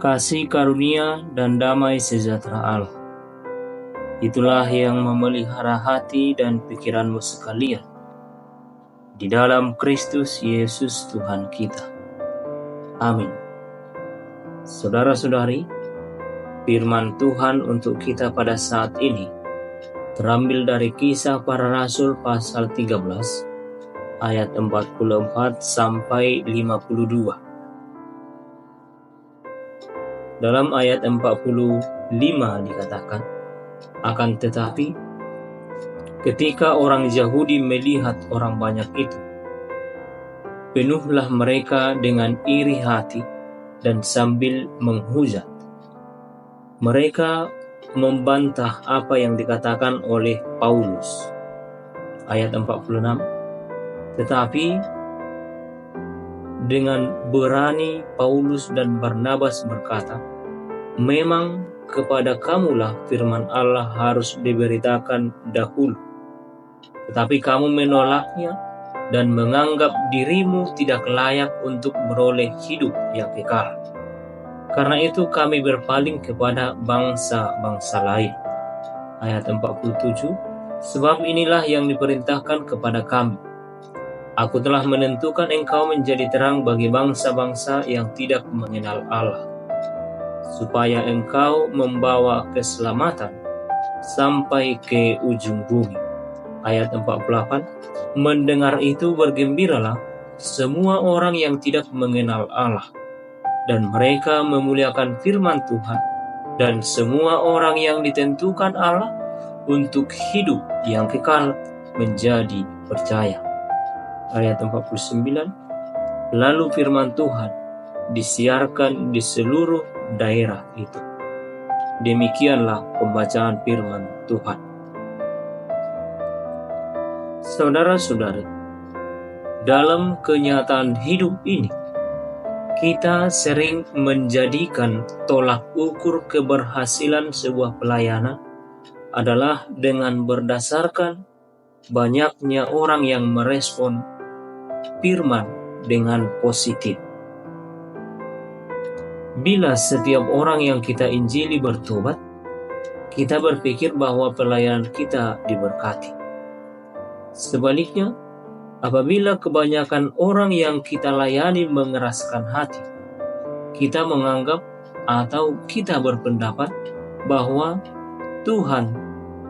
kasih karunia dan damai sejahtera Allah. Itulah yang memelihara hati dan pikiranmu sekalian di dalam Kristus Yesus Tuhan kita. Amin. Saudara-saudari, firman Tuhan untuk kita pada saat ini terambil dari Kisah Para Rasul pasal 13 ayat 44 sampai 52. Dalam ayat 45 dikatakan, akan tetapi ketika orang Yahudi melihat orang banyak itu, penuhlah mereka dengan iri hati dan sambil menghujat. Mereka membantah apa yang dikatakan oleh Paulus. Ayat 46, tetapi dengan berani Paulus dan Barnabas berkata, memang kepada kamulah firman Allah harus diberitakan dahulu, tetapi kamu menolaknya dan menganggap dirimu tidak layak untuk beroleh hidup yang kekal. Karena itu kami berpaling kepada bangsa-bangsa lain. Ayat 47, sebab inilah yang diperintahkan kepada kami. Aku telah menentukan engkau menjadi terang bagi bangsa-bangsa yang tidak mengenal Allah, supaya engkau membawa keselamatan sampai ke ujung bumi. Ayat 48, mendengar itu bergembiralah semua orang yang tidak mengenal Allah, dan mereka memuliakan firman Tuhan, dan semua orang yang ditentukan Allah untuk hidup yang kekal menjadi percaya. Ayat 49, lalu firman Tuhan disiarkan di seluruh daerah itu. Demikianlah pembacaan firman Tuhan. Saudara-saudara, dalam kenyataan hidup ini, kita sering menjadikan tolak ukur keberhasilan sebuah pelayanan adalah dengan berdasarkan banyaknya orang yang merespon firman dengan positif. Bila setiap orang yang kita injili bertobat, kita berpikir bahwa pelayanan kita diberkati. Sebaliknya, apabila kebanyakan orang yang kita layani mengeraskan hati, kita menganggap atau kita berpendapat bahwa Tuhan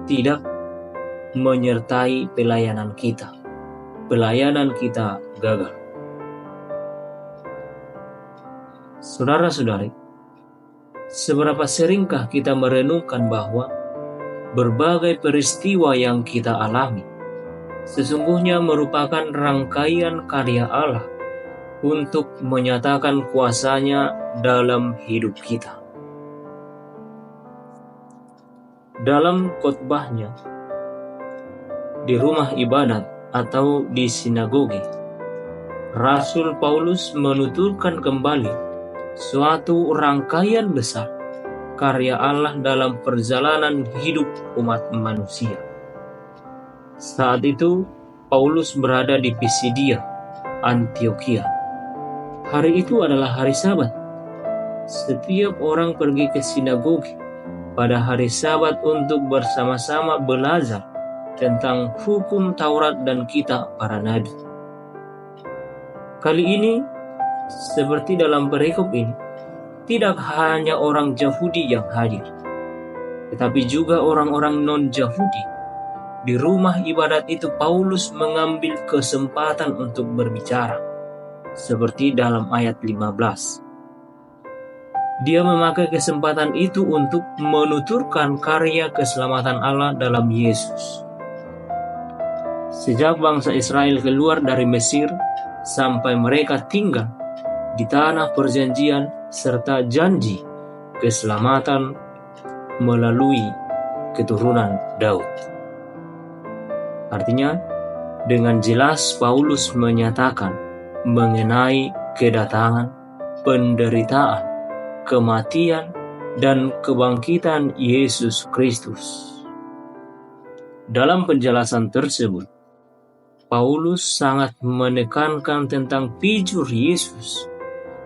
tidak menyertai pelayanan kita. Pelayanan kita gagal. Saudara-saudari, seberapa seringkah kita merenungkan bahwa berbagai peristiwa yang kita alami sesungguhnya merupakan rangkaian karya Allah untuk menyatakan kuasa-Nya dalam hidup kita. Dalam khotbahnya di rumah ibadat atau di sinagoge, Rasul Paulus menuturkan kembali suatu rangkaian besar karya Allah dalam perjalanan hidup umat manusia. Saat itu, Paulus berada di Pisidia, Antioquia. Hari itu adalah hari Sabat. Setiap orang pergi ke sinagoge pada hari Sabat untuk bersama-sama belajar tentang hukum Taurat dan kitab para nabi. Kali ini, seperti dalam perikop ini, tidak hanya orang Yahudi yang hadir, tetapi juga orang-orang non-Yahudi. Di rumah ibadat itu Paulus mengambil kesempatan untuk berbicara, seperti dalam ayat 15. Dia memakai kesempatan itu untuk menuturkan karya keselamatan Allah dalam Yesus. Sejak bangsa Israel keluar dari Mesir sampai mereka tinggal di tanah perjanjian serta janji keselamatan melalui keturunan Daud. Artinya, dengan jelas Paulus menyatakan mengenai kedatangan, penderitaan, kematian, dan kebangkitan Yesus Kristus. Dalam penjelasan tersebut, Paulus sangat menekankan tentang pijur Yesus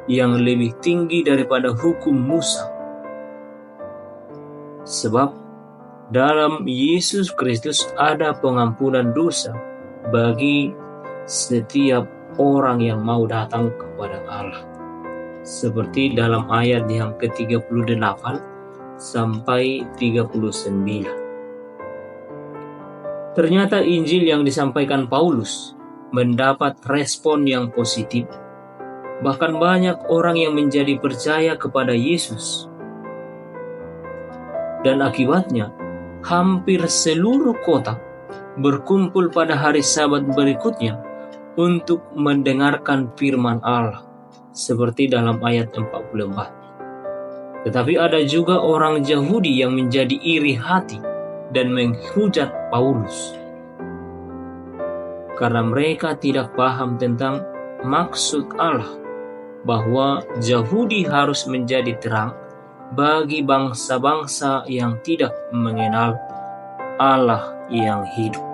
yang lebih tinggi daripada hukum Musa. Sebab dalam Yesus Kristus ada pengampunan dosa bagi setiap orang yang mau datang kepada Allah. Seperti dalam ayat yang ke-38 sampai 39. Ternyata Injil yang disampaikan Paulus mendapat respon yang positif. Bahkan banyak orang yang menjadi percaya kepada Yesus. Dan akibatnya, hampir seluruh kota berkumpul pada hari Sabat berikutnya untuk mendengarkan firman Allah, seperti dalam ayat 44. Tetapi ada juga orang Yahudi yang menjadi iri hati dan menghujat Paulus, karena mereka tidak paham tentang maksud Allah, bahwa Yahudi harus menjadi terang bagi bangsa-bangsa yang tidak mengenal Allah yang hidup.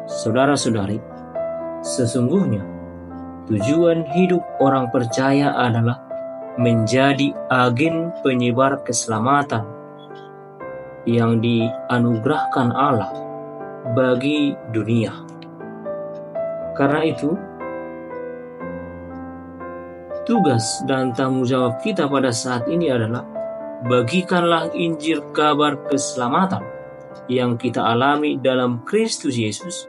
Saudara-saudari, sesungguhnya tujuan hidup orang percaya adalah menjadi agen penyebar keselamatan yang dianugerahkan Allah bagi dunia. Karena itu, tugas dan tanggung jawab kita pada saat ini adalah bagikanlah Injil kabar keselamatan yang kita alami dalam Kristus Yesus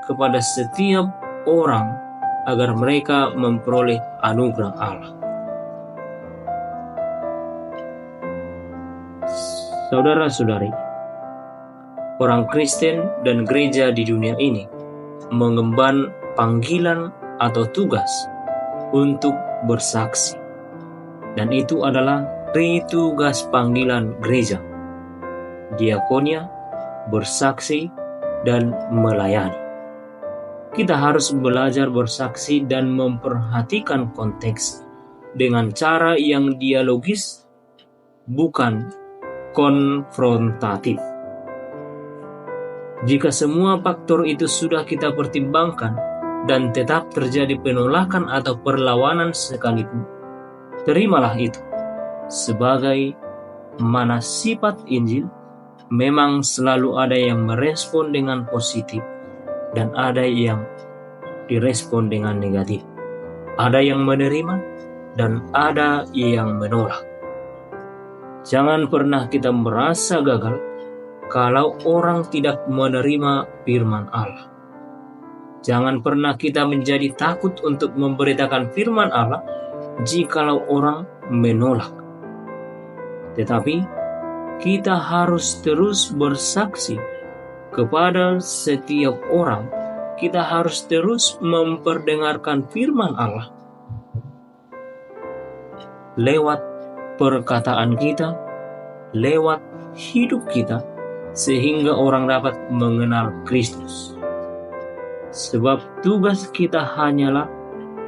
kepada setiap orang agar mereka memperoleh anugerah Allah. Saudara-saudari, orang Kristen dan gereja di dunia ini mengemban panggilan atau tugas untuk bersaksi, dan itu adalah tugas panggilan gereja: diakonia, bersaksi, dan melayani. Kita harus belajar bersaksi dan memperhatikan konteks dengan cara yang dialogis, bukan konfrontatif. Jika semua faktor itu sudah kita pertimbangkan dan tetap terjadi penolakan atau perlawanan sekalipun, terimalah itu sebagai mana sifat Injil memang selalu ada yang merespon dengan positif dan ada yang direspon dengan negatif. Ada yang menerima dan ada yang menolak. Jangan pernah kita merasa gagal kalau orang tidak menerima firman Allah. Jangan pernah kita menjadi takut untuk memberitakan firman Allah jikalau orang menolak. Tetapi kita harus terus bersaksi kepada setiap orang. Kita harus terus memperdengarkan firman Allah lewat perkataan kita, lewat hidup kita, sehingga orang dapat mengenal Kristus. Sebab tugas kita hanyalah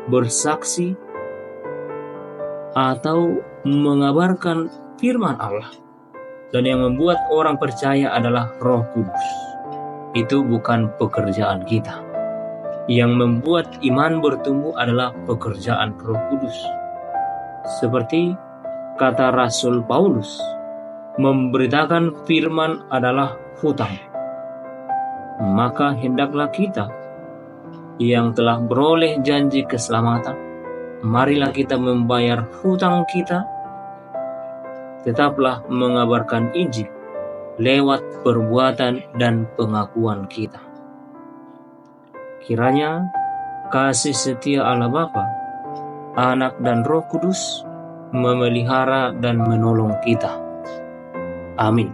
bersaksi atau mengabarkan firman Allah. Dan yang membuat orang percaya adalah Roh Kudus. Itu bukan pekerjaan kita. Yang membuat iman bertumbuh adalah pekerjaan Roh Kudus. Seperti kata Rasul Paulus, memberitakan firman adalah hutang. Maka hendaklah kita yang telah beroleh janji keselamatan, marilah kita membayar hutang kita. Tetaplah mengabarkan Injil lewat perbuatan dan pengakuan kita. Kiranya kasih setia Allah Bapa, Anak dan Roh Kudus memelihara dan menolong kita. Amin.